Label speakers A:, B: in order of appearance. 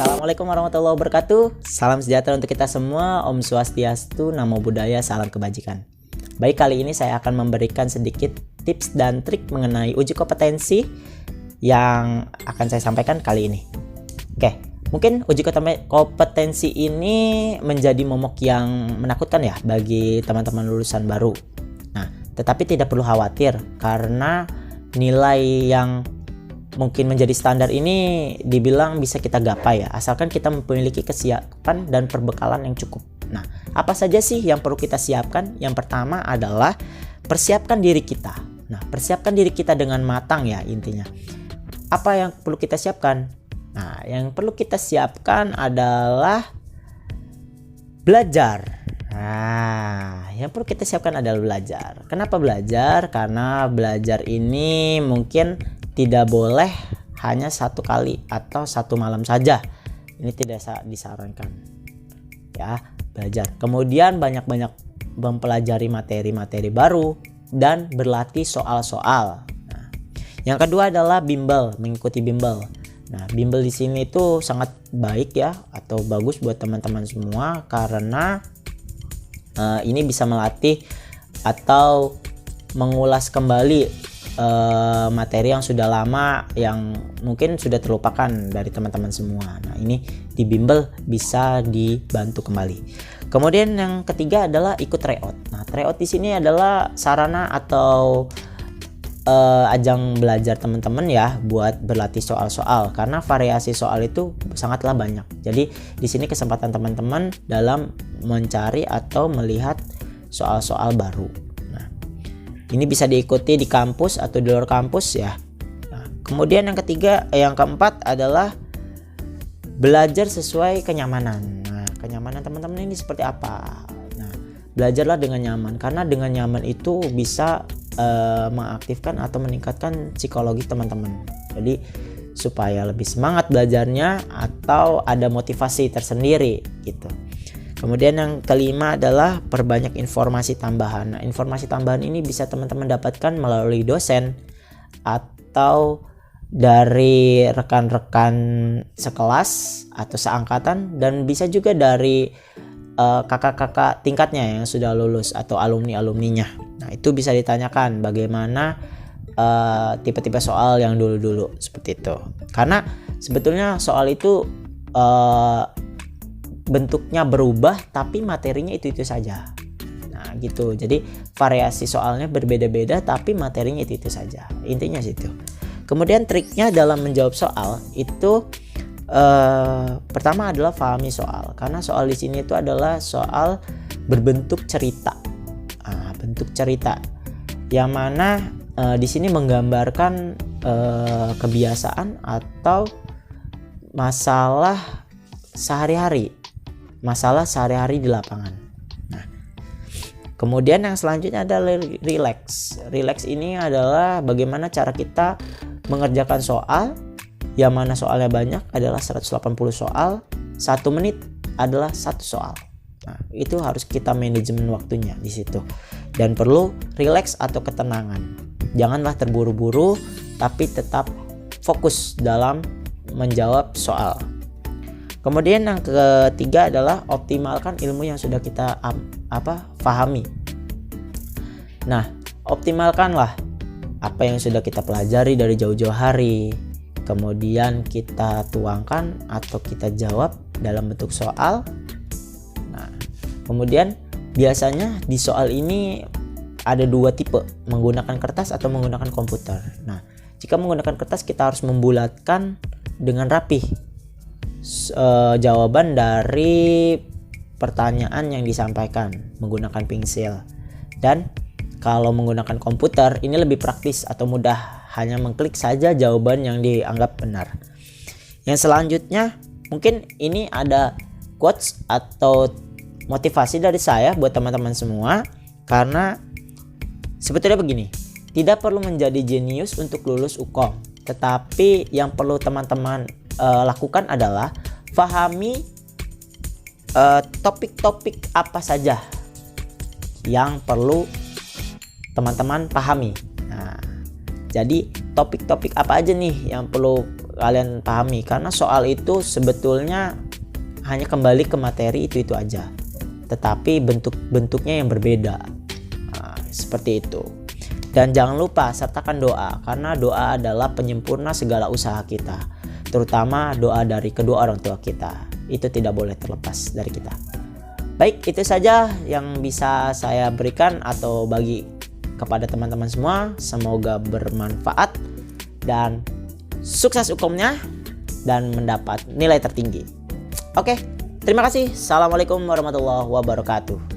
A: Assalamualaikum warahmatullahi wabarakatuh. Salam sejahtera untuk kita semua. Om Swastiastu, Namo Buddhaya, salam kebajikan. Baik, kali ini saya akan memberikan sedikit tips dan trik mengenai uji kompetensi yang akan saya sampaikan kali ini. Oke, mungkin uji kompetensi ini menjadi momok yang menakutkan ya bagi teman-teman lulusan baru. Nah, tetapi tidak perlu khawatir karena nilai yang mungkin menjadi standar ini dibilang bisa kita gapai ya, asalkan kita memiliki kesiapan dan perbekalan yang cukup. Nah, apa saja sih yang perlu kita siapkan? Yang pertama adalah persiapkan diri kita. Nah, persiapkan diri kita dengan matang ya intinya. Apa yang perlu kita siapkan? Nah, yang perlu kita siapkan adalah belajar. Nah, yang perlu kita siapkan adalah belajar. Kenapa belajar? Karena belajar ini mungkin tidak boleh hanya satu kali atau satu malam saja. Ini tidak disarankan. Ya, belajar. Kemudian banyak-banyak mempelajari materi-materi baru dan berlatih soal-soal. Nah, yang kedua adalah bimbel, mengikuti bimbel. Nah, bimbel di sini itu sangat baik ya atau bagus buat teman-teman semua karena ini bisa melatih atau mengulas kembali materi yang sudah lama yang mungkin sudah terlupakan dari teman-teman semua. Nah, ini di bimbel bisa dibantu kembali. Kemudian yang ketiga adalah ikut tryout. Nah, tryout di sini adalah sarana atau ajang belajar teman-teman ya buat berlatih soal-soal karena variasi soal itu sangatlah banyak. Jadi di sini kesempatan teman-teman dalam mencari atau melihat soal-soal baru. Nah, ini bisa diikuti di kampus atau di luar kampus ya. Nah, kemudian yang keempat adalah belajar sesuai kenyamanan. Nah, kenyamanan teman-teman ini seperti apa? Nah, belajarlah dengan nyaman karena dengan nyaman itu bisa mengaktifkan atau meningkatkan psikologi teman-teman. Jadi supaya lebih semangat belajarnya atau ada motivasi tersendiri gitu. Kemudian yang kelima adalah perbanyak informasi tambahan. Nah, informasi tambahan ini bisa teman-teman dapatkan melalui dosen atau dari rekan-rekan sekelas atau seangkatan dan bisa juga dari kakak-kakak tingkatnya yang sudah lulus atau alumni-alumninya. Nah, itu bisa ditanyakan bagaimana tipe-tipe soal yang dulu-dulu seperti itu. Karena sebetulnya soal itu bentuknya berubah tapi materinya itu saja. Nah, gitu. Jadi variasi soalnya berbeda-beda tapi materinya itu saja. Intinya situ. Kemudian triknya dalam menjawab soal itu pertama adalah pahami soal. Karena soal di sini itu adalah soal berbentuk cerita. Bentuk cerita yang mana di sini menggambarkan kebiasaan atau masalah sehari-hari di lapangan. Nah, kemudian yang selanjutnya adalah relax. Relax ini adalah bagaimana cara kita mengerjakan soal yang mana soalnya banyak adalah 180 soal, 1 menit adalah 1 soal. Nah, itu harus kita manajemen waktunya di situ. Dan perlu relax atau ketenangan. Janganlah terburu-buru tapi tetap fokus dalam menjawab soal. Kemudian yang ketiga adalah optimalkan ilmu yang sudah kita pahami. Nah, optimalkanlah apa yang sudah kita pelajari dari jauh-jauh hari. Kemudian kita tuangkan atau kita jawab dalam bentuk soal. Nah, kemudian biasanya di soal ini ada 2 tipe, menggunakan kertas atau menggunakan komputer. Nah, jika menggunakan kertas kita harus membulatkan dengan rapih jawaban dari pertanyaan yang disampaikan menggunakan pensil. Dan kalau menggunakan komputer ini lebih praktis atau mudah, hanya mengklik saja jawaban yang dianggap benar. Yang selanjutnya mungkin ini ada quotes atau motivasi dari saya buat teman-teman semua karena sebetulnya begini, tidak perlu menjadi jenius untuk lulus UKOM, tetapi yang perlu teman-teman lakukan adalah pahami topik-topik apa saja yang perlu teman-teman pahami. Nah, jadi topik-topik apa aja nih yang perlu kalian pahami, karena soal itu sebetulnya hanya kembali ke materi itu aja, tetapi bentuknya yang berbeda. Nah, seperti itu. Dan jangan lupa sertakan doa, karena doa adalah penyempurna segala usaha kita, terutama doa dari kedua orang tua kita. Itu tidak boleh terlepas dari kita. Baik, itu saja yang bisa saya berikan atau bagi kepada teman-teman semua. Semoga bermanfaat dan sukses hukumnya dan mendapat nilai tertinggi. Oke, terima kasih. Assalamualaikum warahmatullahi wabarakatuh.